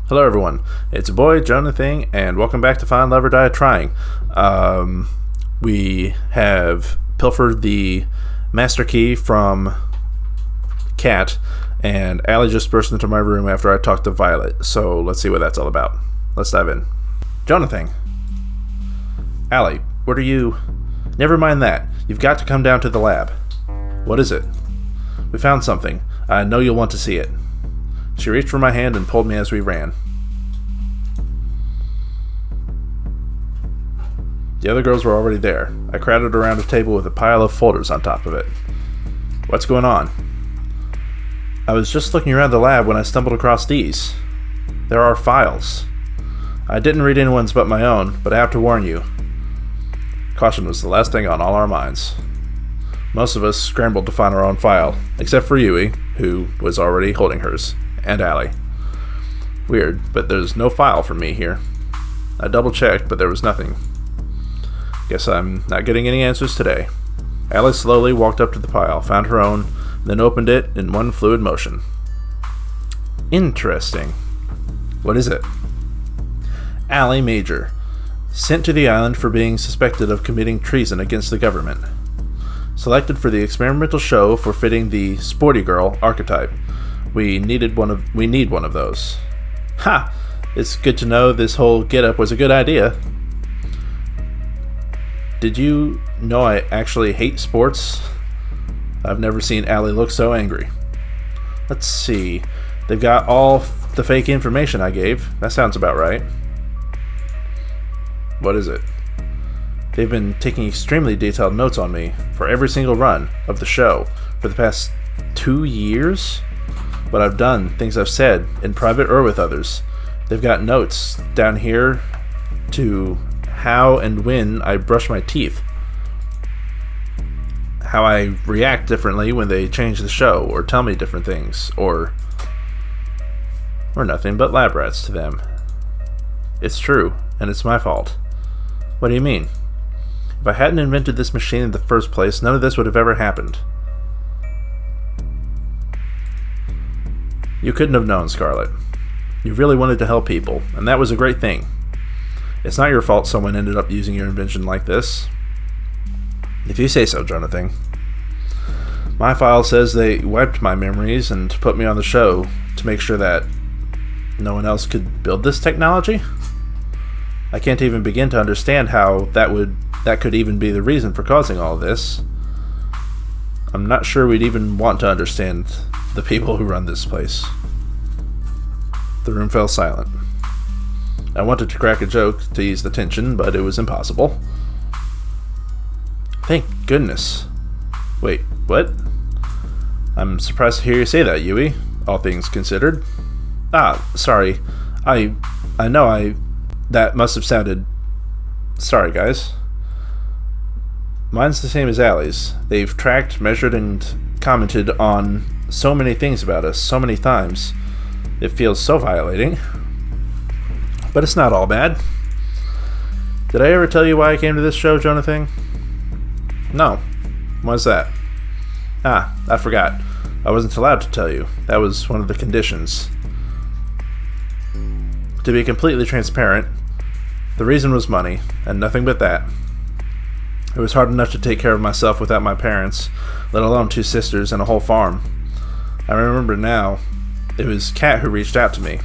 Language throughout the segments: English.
Hello everyone, it's your boy JonahThing, and welcome back to Find Love or Die Trying. We have pilfered the master key from Cat, and Allie just burst into my room after I talked to Violet, so let's see what that's all about. Let's dive in. JonahThing. Allie, what are you... Never mind that. You've got to come down to the lab. What is it? We found something. I know you'll want to see it. She reached for my hand and pulled me as we ran. The other girls were already there. I crowded around a table with a pile of folders on top of it. What's going on? I was just looking around the lab when I stumbled across these. There are files. I didn't read anyone's but my own, but I have to warn you. Caution was the last thing on all our minds. Most of us scrambled to find our own file, except for Yui, who was already holding hers, and Allie. Weird, but there's no file for me here. I double-checked, but there was nothing. Guess I'm not getting any answers today. Allie slowly walked up to the pile, found her own, then opened it in one fluid motion. Interesting. What is it? Allie Major. Sent to the island for being suspected of committing treason against the government. Selected for the experimental show for fitting the sporty girl archetype. We need one of those. Ha! It's good to know this whole get-up was a good idea. Did you know I actually hate sports? I've never seen Allie look so angry. Let's see. They've got all the fake information I gave. That sounds about right. What is it? They've been taking extremely detailed notes on me for every single run of the show for the past 2 years. What I've done, things I've said, in private or with others. They've got notes down here to how and when I brush my teeth. How I react differently when they change the show or tell me different things, or we're nothing but lab rats to them. It's true, and it's my fault. What do you mean? If I hadn't invented this machine in the first place, none of this would have ever happened. You couldn't have known, Scarlet. You really wanted to help people, and that was a great thing. It's not your fault someone ended up using your invention like this. If you say so, JonahThing. My file says they wiped my memories and put me on the show to make sure that no one else could build this technology? I can't even begin to understand how that could even be the reason for causing all this. I'm not sure we'd even want to understand the people who run this place. The room fell silent. I wanted to crack a joke to ease the tension, but it was impossible. Thank goodness. Wait, what? I'm surprised to hear you say that, Yui, all things considered. Sorry. That must have sounded... Sorry, guys. Mine's the same as Allie's. They've tracked, measured, and commented on so many things about us so many times. It feels so violating. But it's not all bad. Did I ever tell you why I came to this show, JonahThing? No. Why's that? I forgot. I wasn't allowed to tell you. That was one of the conditions. To be completely transparent, the reason was money, and nothing but that. It was hard enough to take care of myself without my parents, let alone 2 sisters and a whole farm. I remember now, it was Kat who reached out to me.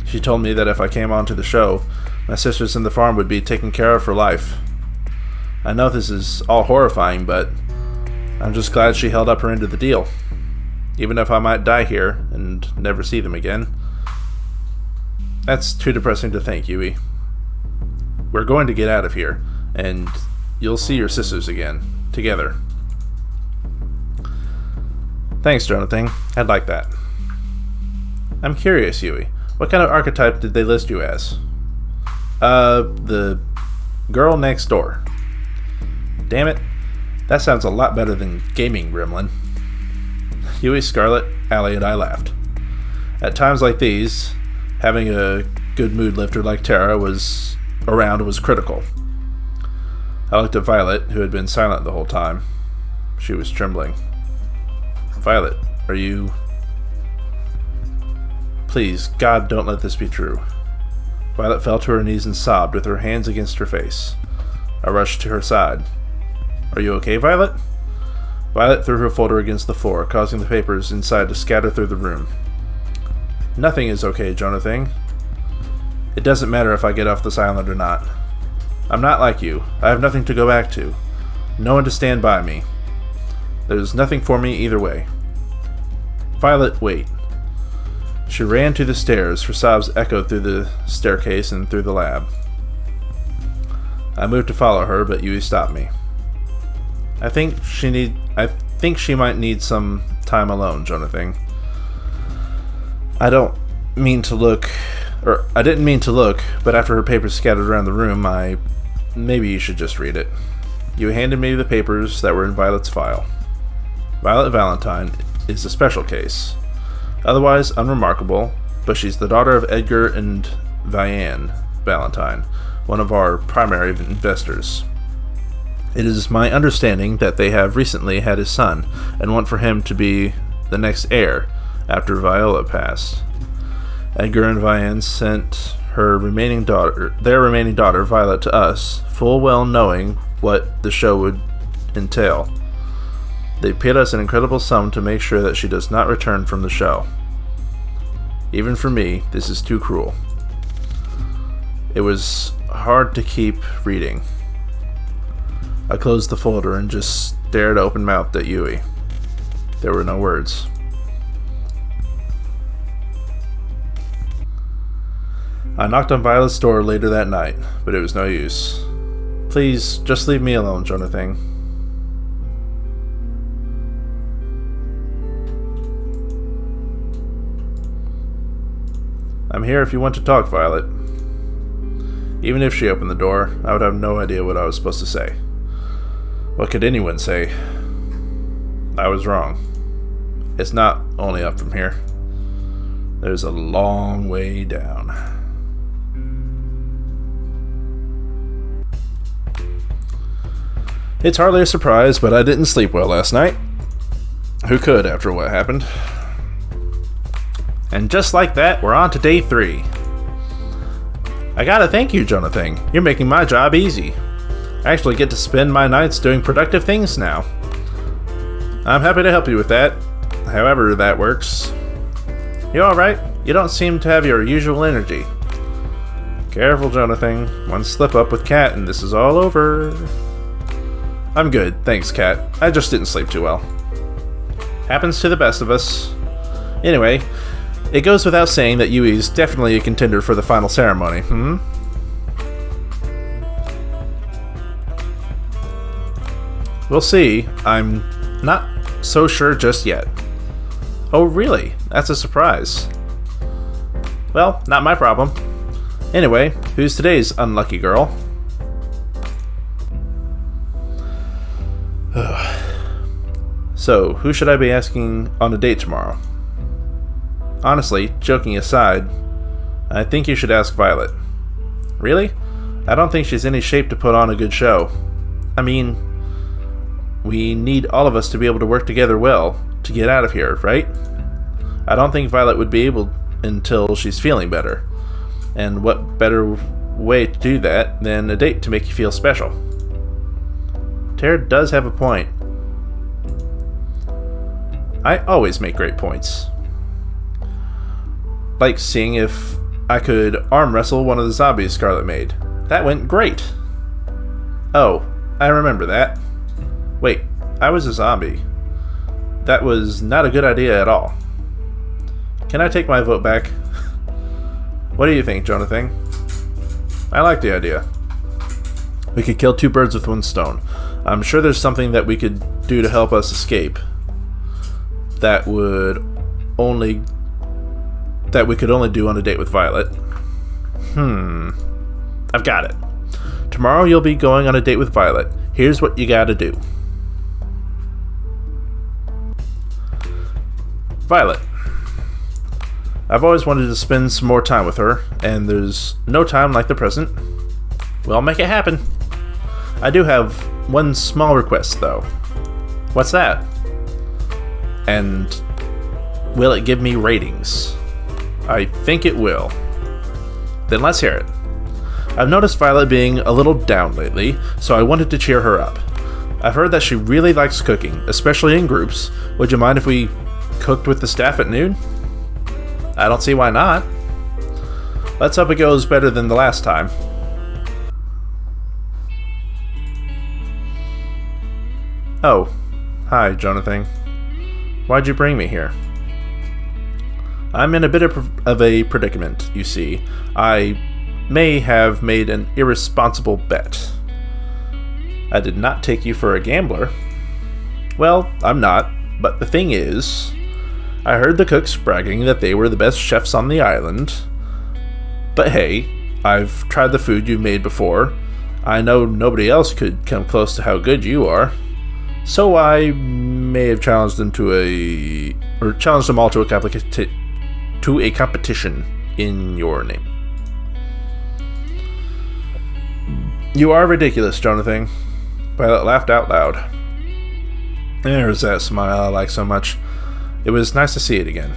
She told me that if I came onto the show, my sisters and the farm would be taken care of for life. I know this is all horrifying, but I'm just glad she held up her end of the deal. Even if I might die here and never see them again. That's too depressing to think, Yui. We're going to get out of here, and you'll see your sisters again, together. Thanks, JonahThing. I'd like that. I'm curious, Yui. What kind of archetype did they list you as? The girl next door. Damn it. That sounds a lot better than gaming gremlin. Yui, Scarlet, Allie, and I laughed. At times like these, having a good mood lifter like Tara was critical. I looked at Violet, who had been silent the whole time. She was trembling. Violet, are you... Please, God, don't let this be true. Violet fell to her knees and sobbed with her hands against her face. I rushed to her side. Are you okay, Violet? Violet threw her folder against the floor, causing the papers inside to scatter through the room. Nothing is okay, JonahThing. It doesn't matter if I get off this island or not. I'm not like you. I have nothing to go back to. No one to stand by me. There's nothing for me either way. Violet, wait. She ran to the stairs. Her sobs echoed through the staircase and through the lab. I moved to follow her, but Yui stopped me. I think she might need some time alone, JonahThing. I didn't mean to look, but after her papers scattered around the room, maybe you should just read it. You handed me the papers that were in Violet's file. Violet Valentine is a special case. Otherwise unremarkable, but she's the daughter of Edgar and Vianne Valentine, one of our primary investors. It is my understanding that they have recently had a son, and want for him to be the next heir after Viola passed. Edgar and Vianne sent their remaining daughter Violet to us, full well knowing what the show would entail. They paid us an incredible sum to make sure that she does not return from the show. Even for me, this is too cruel. It was hard to keep reading. I closed the folder and just stared open-mouthed at Yui. There were no words. I knocked on Violet's door later that night, but it was no use. Please, just leave me alone, JonahThing. I'm here if you want to talk, Violet. Even if she opened the door, I would have no idea what I was supposed to say. What could anyone say? I was wrong. It's not only up from here. There's a long way down. It's hardly a surprise, but I didn't sleep well last night. Who could after what happened? And just like that, we're on to day 3. I gotta thank you, JonahThing. You're making my job easy. I actually get to spend my nights doing productive things now. I'm happy to help you with that, however that works. You alright? You don't seem to have your usual energy. Careful, JonahThing. One slip up with Cat and this is all over. I'm good, thanks, Cat. I just didn't sleep too well. Happens to the best of us. Anyway, it goes without saying that Yui's definitely a contender for the final ceremony, We'll see. I'm not so sure just yet. Oh, really? That's a surprise. Well, not my problem. Anyway, who's today's unlucky girl? So, who should I be asking on a date tomorrow? Honestly, joking aside, I think you should ask Violet. Really? I don't think she's in any shape to put on a good show. I mean, we need all of us to be able to work together well to get out of here, right? I don't think Violet would be able until she's feeling better. And what better way to do that than a date to make you feel special? Tara does have a point. I always make great points. Like seeing if I could arm wrestle one of the zombies Scarlet made. That went great. Oh, I remember that. Wait, I was a zombie. That was not a good idea at all. Can I take my vote back? What do you think, JonahThing? I like the idea. We could kill 2 birds with 1 stone. I'm sure there's something that we could do to help us escape. That we could only do on a date with Violet. I've got it. Tomorrow you'll be going on a date with Violet. Here's what you gotta do. Violet. I've always wanted to spend some more time with her, and there's no time like the present. We'll make it happen. I do have one small request, though. What's that? And will it give me ratings? I think it will. Then let's hear it. I've noticed Violet being a little down lately, so I wanted to cheer her up. I've heard that she really likes cooking, especially in groups. Would you mind if we cooked with the staff at noon? I don't see why not. Let's hope it goes better than the last time. Oh, hi, JonahThing. Why'd you bring me here? I'm in a bit of a predicament, you see. I may have made an irresponsible bet. I did not take you for a gambler. Well, I'm not, but the thing is, I heard the cooks bragging that they were the best chefs on the island. But hey, I've tried the food you've made before. I know nobody else could come close to how good you are. So I may have challenged them challenged them all to a competition in your name. You are ridiculous, JonahThing. Violet laughed out loud. There's that smile I like so much. It was nice to see it again.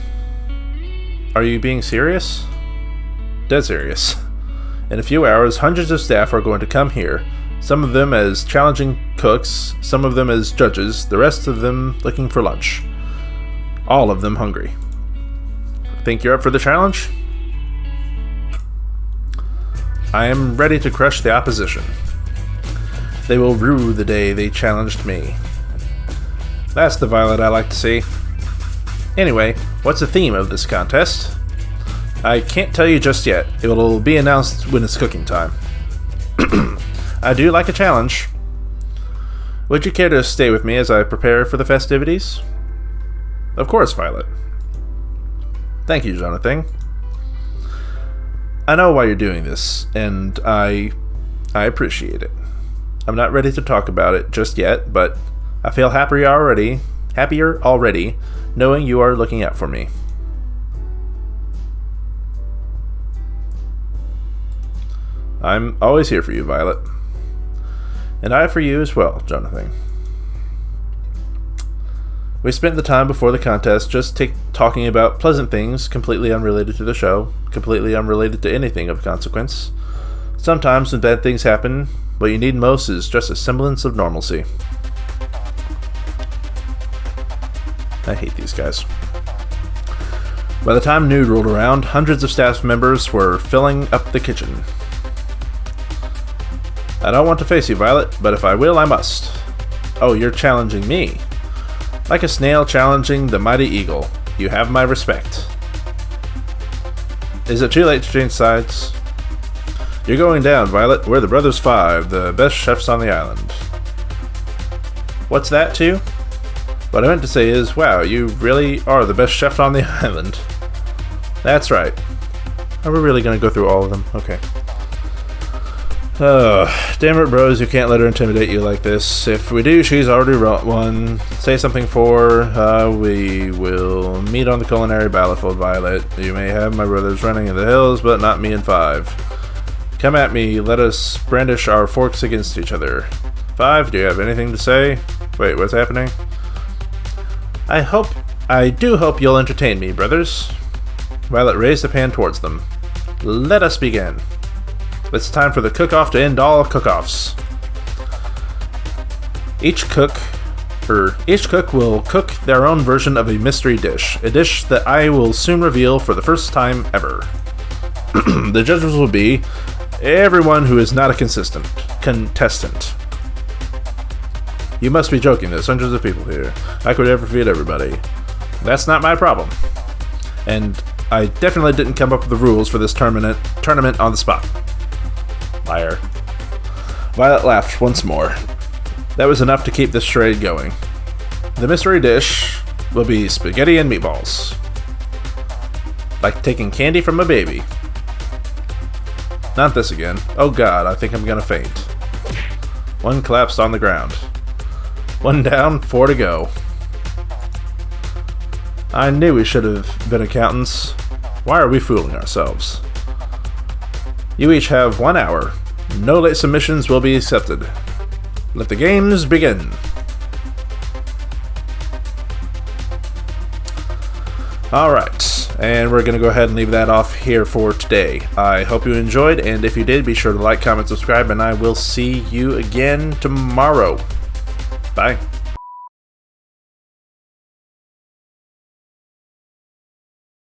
Are you being serious? Dead serious. In a few hours, hundreds of staff are going to come here. Some of them as challenging cooks, some of them as judges, the rest of them looking for lunch. All of them hungry. Think you're up for the challenge? I am ready to crush the opposition. They will rue the day they challenged me. That's the Violet I like to see. Anyway, what's the theme of this contest? I can't tell you just yet. It will be announced when it's cooking time. I do like a challenge. Would you care to stay with me as I prepare for the festivities? Of course, Violet. Thank you, JonahThing. I know why you're doing this, and I appreciate it. I'm not ready to talk about it just yet, but I feel happier already, knowing you are looking out for me. I'm always here for you, Violet. And I for you as well, JonahThing. We spent the time before the contest just talking about pleasant things completely unrelated to the show, completely unrelated to anything of consequence. Sometimes when bad things happen, what you need most is just a semblance of normalcy. I hate these guys. By the time noon rolled around, hundreds of staff members were filling up the kitchen. I don't want to face you, Violet, but if I will, I must. Oh, you're challenging me. Like a snail challenging the mighty eagle. You have my respect. Is it too late to change sides? You're going down, Violet. We're the Brothers Five, the best chefs on the island. What's that to? What I meant to say is, wow, you really are the best chef on the island. That's right. Are we really going to go through all of them? Okay. Damn it, bros, you can't let her intimidate you like this. If we do, she's already won. Say something for her. We will meet on the culinary battlefield, Violet. You may have my brothers running in the hills, but not me and Five. Come at me, let us brandish our forks against each other. Five, do you have anything to say? Wait, what's happening? I do hope you'll entertain me, brothers. Violet raised a pan towards them. Let us begin. It's time for the cook-off to end all cook-offs. Each cook will cook their own version of a mystery dish, a dish that I will soon reveal for the first time ever. The judges will be everyone who is not a contestant. You must be joking, there's hundreds of people here. I could never feed everybody. That's not my problem. And I definitely didn't come up with the rules for this tournament on the spot. Liar. Violet laughed once more. That was enough to keep this charade going. The mystery dish will be spaghetti and meatballs. Like taking candy from a baby. Not this again. Oh god, I think I'm gonna faint. One collapsed on the ground. One down, 4 to go. I knew we should have been accountants. Why are we fooling ourselves? You each have 1 hour. No late submissions will be accepted. Let the games begin. Alright, And we're going to go ahead and leave that off here for today. I hope you enjoyed, and if you did, be sure to like, comment, subscribe, and I will see you again tomorrow. Bye.